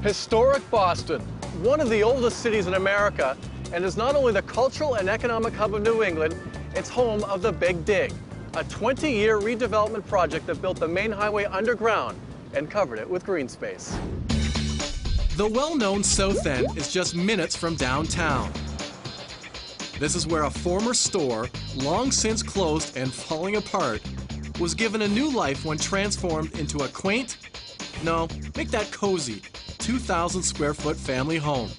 Historic Boston, one of the oldest cities in America, and is not only the cultural and economic hub of New England, it's home of the Big Dig, a 20-year redevelopment project that built the main highway underground and covered it with green space. The well-known South End is just minutes from downtown. This is where a former store, long since closed and falling apart, was given a new life when transformed into a quaint, no, make that cozy, 2,000 square foot family home.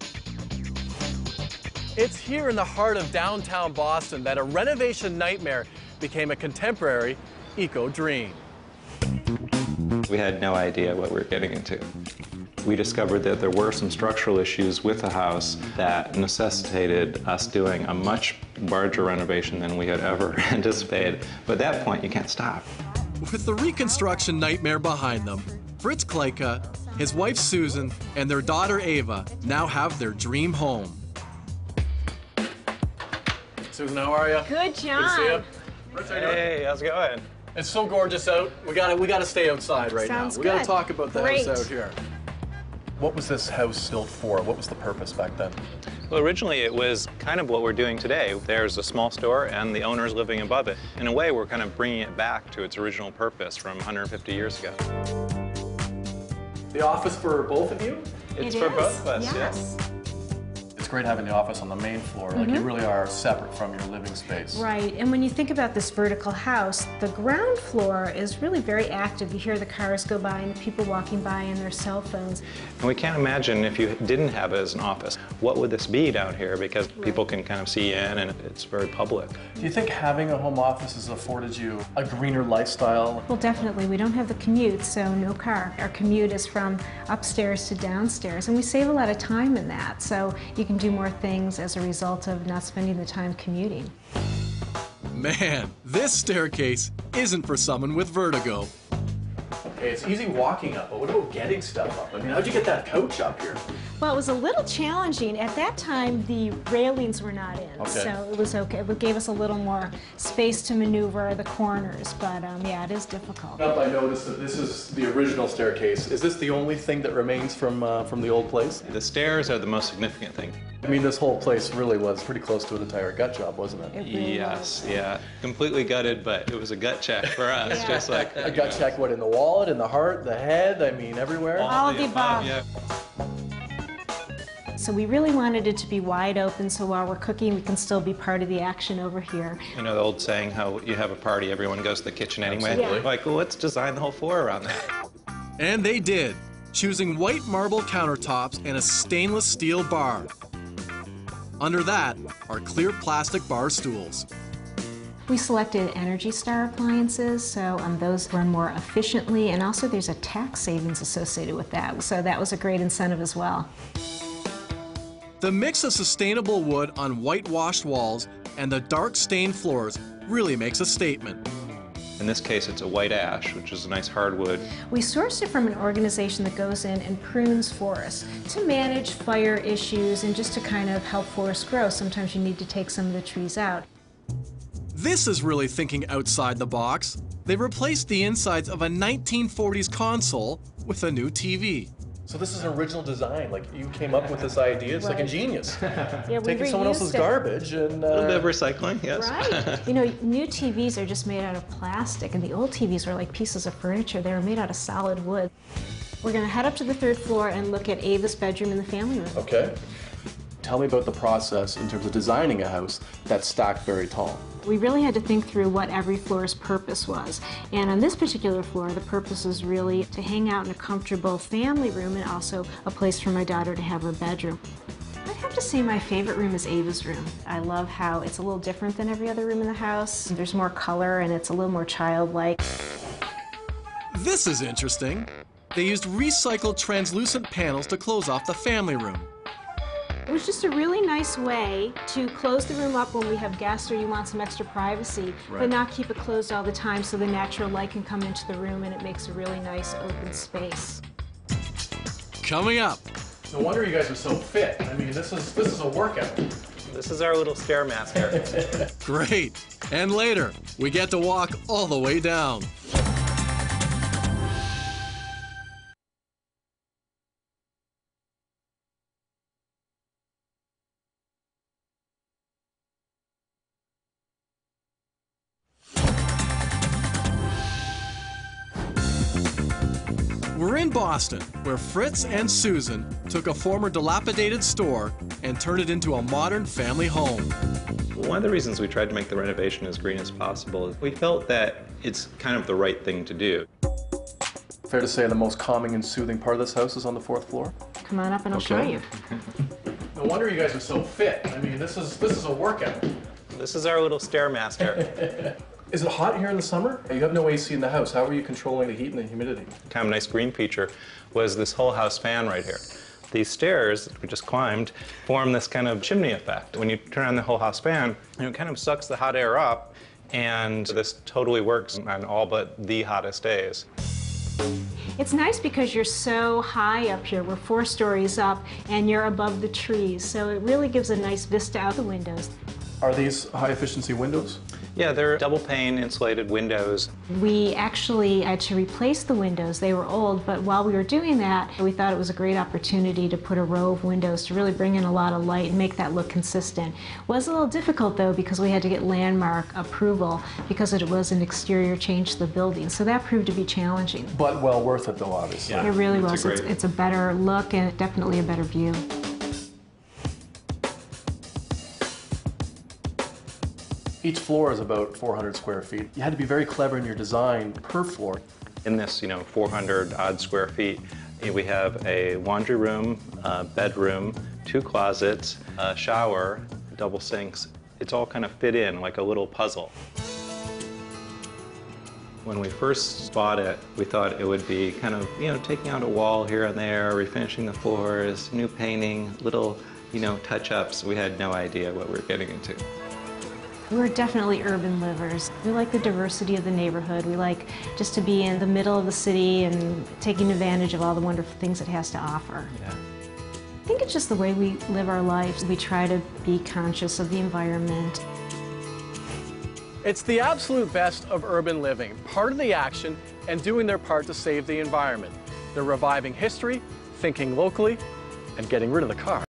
It's here in the heart of downtown Boston that a renovation nightmare became a contemporary eco-dream. We had no idea what we were getting into. We discovered that there were some structural issues with the house that necessitated us doing a much larger renovation than we had ever anticipated. But at that point, you can't stop. With the reconstruction nightmare behind them, Fritz Klaetke, his wife Susan, and their daughter Ava now have their dream home. Susan, how are you? Good, John. Good to see you. Fritz, how you doing? Hey, how's it going? It's so gorgeous out. We gotta stay outside right Sounds now. We gotta good. talk about the Great. house out here. What was this house built for? What was the purpose back then? Well, originally it was kind of what we're doing today. There's a small store and the owner's living above it. In a way, we're kind of bringing it back to its original purpose from 150 years ago. The office for both of you? It's It for is, both of us, yes. It's great having the office on the main floor. Like, you really are separate from your living space. Right, and when you think about this vertical house, the ground floor is really very active. You hear the cars go by and the people walking by and their cell phones. And we can't imagine if you didn't have it as an office, what would this be down here? Because people can kind of see in and it's very public. Do you think having a home office has afforded you a greener lifestyle? Well, definitely. We don't have the commute, so no car. Our commute is from upstairs to downstairs, and we save a lot of time in that. So you can do more things as a result of not spending the time commuting. Man, this staircase isn't for someone with vertigo. Okay, it's easy walking up, but what about getting stuff up? I mean, how'd you get that couch up here? Well, it was a little challenging. At that time, the railings were not in, Okay. so it was okay. It gave us a little more space to maneuver the corners, but yeah, it is difficult. Up, I noticed that this is the original staircase. Is this the only thing that remains from the old place? The stairs are the most significant thing. I mean, this whole place really was pretty close to an entire gut job, wasn't it? It really Yes, was. yeah. Completely gutted, but it was a gut check for us, Yeah. just like A gut check, what, in the wallet, in the heart, the head, I mean, everywhere? All of the above. Yeah. So we really wanted it to be wide open, so while we're cooking, we can still be part of the action over here. You know the old saying, how you have a party, everyone goes to the kitchen anyway? Absolutely. Yeah. Like, well, let's design the whole floor around that. And they did, choosing white marble countertops and a stainless steel bar. Under that are clear plastic bar stools. We selected Energy Star appliances, so those run more efficiently, and also there's a tax savings associated with that, so that was a great incentive as well. The mix of sustainable wood on whitewashed walls and the dark stained floors really makes a statement. In this case, it's a white ash, which is a nice hardwood. We sourced it from an organization that goes in and prunes forests to manage fire issues and just to kind of help forests grow. Sometimes you need to take some of the trees out. This is really thinking outside the box. They replaced the insides of a 1940s console with a new TV. So this is an original design, like you came up with this idea, it's like Right. ingenious. Yeah, we Taking someone else's reused it. garbage and... A little bit of recycling, yes. Right. You know, new TVs are just made out of plastic, and the old TVs were like pieces of furniture. They were made out of solid wood. We're going to head up to the third floor and look at Ava's bedroom and the family room. Okay. Tell me about the process in terms of designing a house that's stacked very tall. We really had to think through what every floor's purpose was. And on this particular floor, the purpose is really to hang out in a comfortable family room and also a place for my daughter to have her bedroom. I'd have to say my favorite room is Ava's room. I love how it's a little different than every other room in the house. There's more color and it's a little more childlike. This is interesting. They used recycled translucent panels to close off the family room. It was just a really nice way to close the room up when we have guests or you want some extra privacy, but not keep it closed all the time so the natural light can come into the room and it makes a really nice open space. Coming up, No wonder you guys are so fit. I mean, this is a workout. This is our little Stairmaster. great. And later, we get to walk all the way down. We're in Boston, where Fritz and Susan took a former dilapidated store and turned it into a modern family home. One of the reasons we tried to make the renovation as green as possible is we felt that it's kind of the right thing to do. Fair to say the most calming and soothing part of this house is on the 4th floor? Come on up and I'll show you. No wonder you guys are so fit. I mean, this is a workout. This is our little Stairmaster. Is it hot here in the summer? You have no AC in the house. How are you controlling the heat and the humidity? Kind of a nice green feature was this whole house fan right here. These stairs that we just climbed form this kind of chimney effect. When you turn on the whole house fan, it kind of sucks the hot air up, and this totally works on all but the hottest days. It's nice because you're so high up here. We're 4 stories up and you're above the trees, so it really gives a nice vista out the windows. Are these high-efficiency windows? Yeah, they're double-pane insulated windows. We actually had to replace the windows. They were old, but while we were doing that, we thought it was a great opportunity to put a row of windows to really bring in a lot of light and make that look consistent. It was a little difficult, though, because we had to get landmark approval because it was an exterior change to the building, so that proved to be challenging. But well worth it, though, obviously. Yeah, it really was. It's a better look and definitely a better view. Each floor is about 400 square feet. You had to be very clever in your design per floor. In this, 400 odd square feet, we have a laundry room, a bedroom, 2 closets, a shower, double sinks. It's all kind of fit in like a little puzzle. When we first bought it, we thought it would be kind of, taking out a wall here and there, refinishing the floors, new painting, little, touch-ups. We had no idea what we were getting into. We're definitely urban livers. We like the diversity of the neighborhood. We like just to be in the middle of the city and taking advantage of all the wonderful things it has to offer. Yeah. I think it's just the way we live our lives. We try to be conscious of the environment. It's the absolute best of urban living, part of the action, and doing their part to save the environment. They're reviving history, thinking locally, and getting rid of the car.